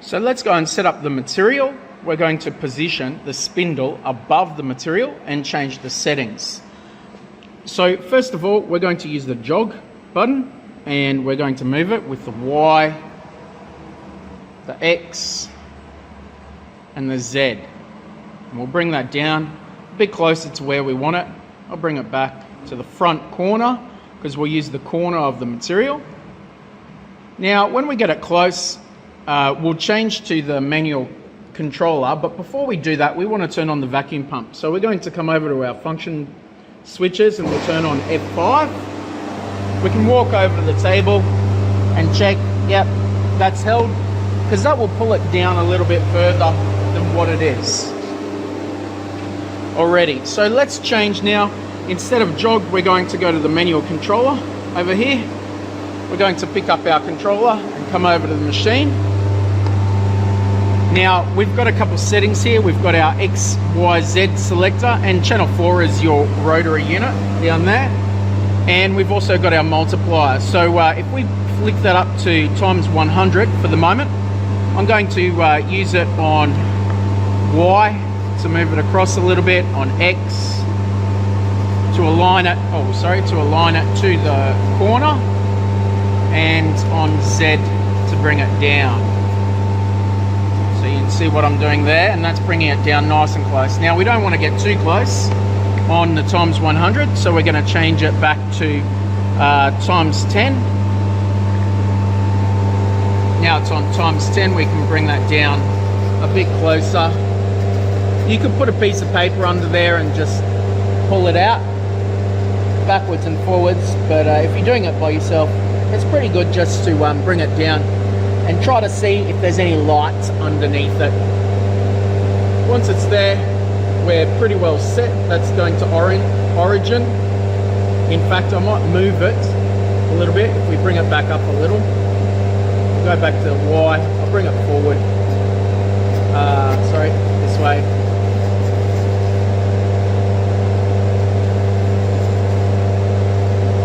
So let's go and set up the material. We're going to position the spindle above the material and change the settings. So first of all, we're going to use the jog button and we're going to move it with the Y, the X, and the Z. And we'll bring that down a bit closer to where we want it. I'll bring it back to the front corner because we'll use the corner of the material. Now, when we get it close, we'll change to the manual controller, but before we do that, we want to turn on the vacuum pump. So we're going to come over to our function switches and we'll turn on F5. We can walk over to the table and check, yep, that's held, because that will pull it down a little bit further than what it is already. So let's change now. Instead of jog, we're going to go to the manual controller over here. We're going to pick up our controller and come over to the machine. Now, we've got a couple settings here. We've got our X, Y, Z selector, and channel 4 is your rotary unit down there. And we've also got our multiplier. So if we flick that up to times 100 for the moment, I'm going to use it on Y to move it across a little bit, on X to align it, to align it to the corner, and on Z to bring it down. So you can see what I'm doing there, and that's bringing it down nice and close. Now we don't want to get too close on the times 100, so we're going to change it back to times 10. Now it's on times 10, we can bring that down a bit closer. You could put a piece of paper under there and just pull it out backwards and forwards, but if you're doing it by yourself, it's pretty good just to bring it down and try to see if there's any light underneath it. Once it's there, we're pretty well set. That's going to origin. In fact, I might move it a little bit. If we bring it back up a little, we'll go back to Y. I'll bring it forward. Sorry, this way.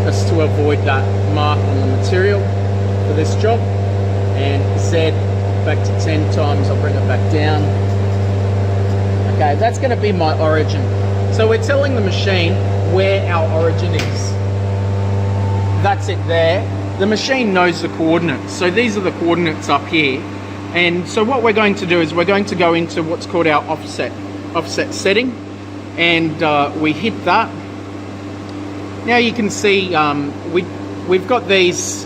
Just to avoid that mark on the material for this job. And Z back to 10 times, I'll bring it back down. Okay, that's going to be my origin. So we're telling the machine where our origin is. That's it there. The machine knows the coordinates. So these are the coordinates up here. And so what we're going to do is we're going to go into what's called our offset setting. And we hit that. Now you can see we've got these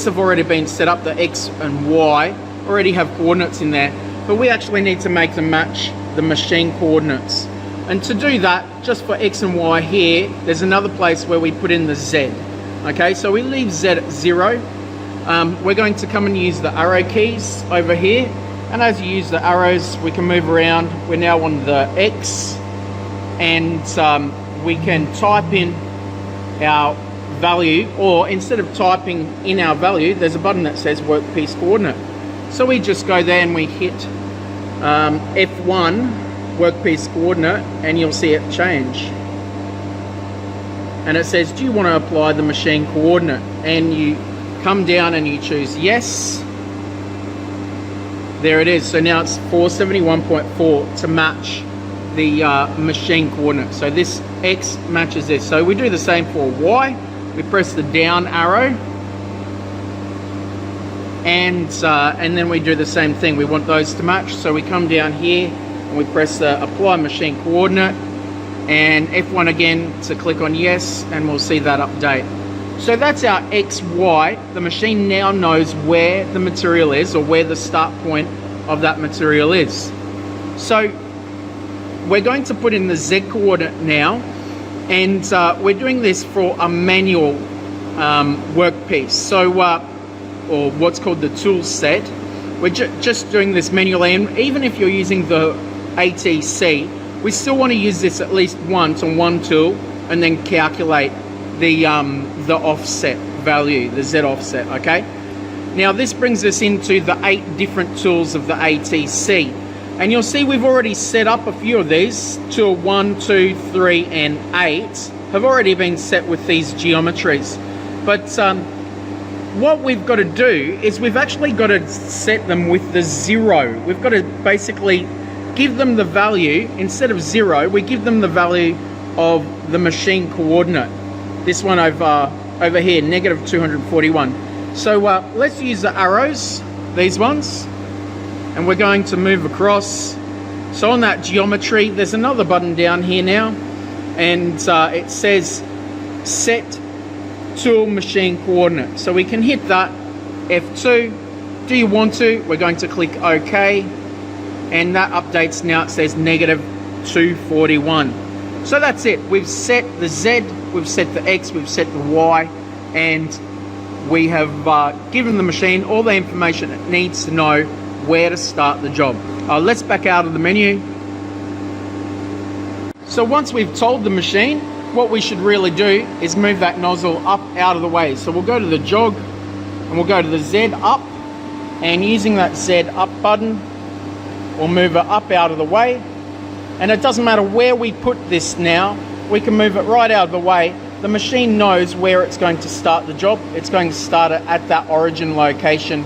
have already been set up. The X and Y already have coordinates in there, but we actually need to make them match the machine coordinates. And to do that, just for X and Y here, there's another place where we put in the Z. Okay, so we leave Z at 0. We're going to come and use the arrow keys over here. And as you use the arrows, we can move around. We're now on the X, and we can type in our value, or instead of typing in our value, there's a button that says workpiece coordinate. So we just go there and we hit F1 workpiece coordinate, and you'll see it change. And it says, do you want to apply the machine coordinate? And you come down and you choose yes. There it is. So now it's 471.4 to match the machine coordinate. So this X matches this. So we do the same for Y. We press the down arrow, and then we do the same thing. We want those to match, so we come down here and we press the apply machine coordinate, and F1 again to click on yes, and we'll see that update. So that's our X, Y. The machine now knows where the material is, or where the start point of that material is. So we're going to put in the Z coordinate now, and we're doing this for a manual workpiece, so or what's called the tool set. We're just doing this manually, and even if you're using the ATC, we still want to use this at least once on one tool and then calculate the offset value, the Z offset. Okay, now this brings us into the 8 different tools of the ATC. And you'll see we've already set up a few of these. Tool 1, 2, 3, and 8 have already been set with these geometries. But what we've got to do is we've actually got to set them with the 0. We've got to basically give them the value, instead of 0, we give them the value of the machine coordinate. This one over here, negative 241. So let's use the arrows, these ones, and we're going to move across. So on that geometry, there's another button down here now, and it says set tool machine coordinate. So we can hit that, F2. Do you want to? We're going to click OK, and that updates now. It says negative 241. So that's it. We've set the Z, we've set the X, we've set the Y, and we have given the machine all the information it needs to know where to start the job. Let's back out of the menu. So once we've told the machine, what we should really do is move that nozzle up out of the way. So we'll go to the jog and we'll go to the Z up, and using that Z up button, we'll move it up out of the way. And it doesn't matter where we put this now, we can move it right out of the way. The machine knows where it's going to start the job. It's going to start it at that origin location.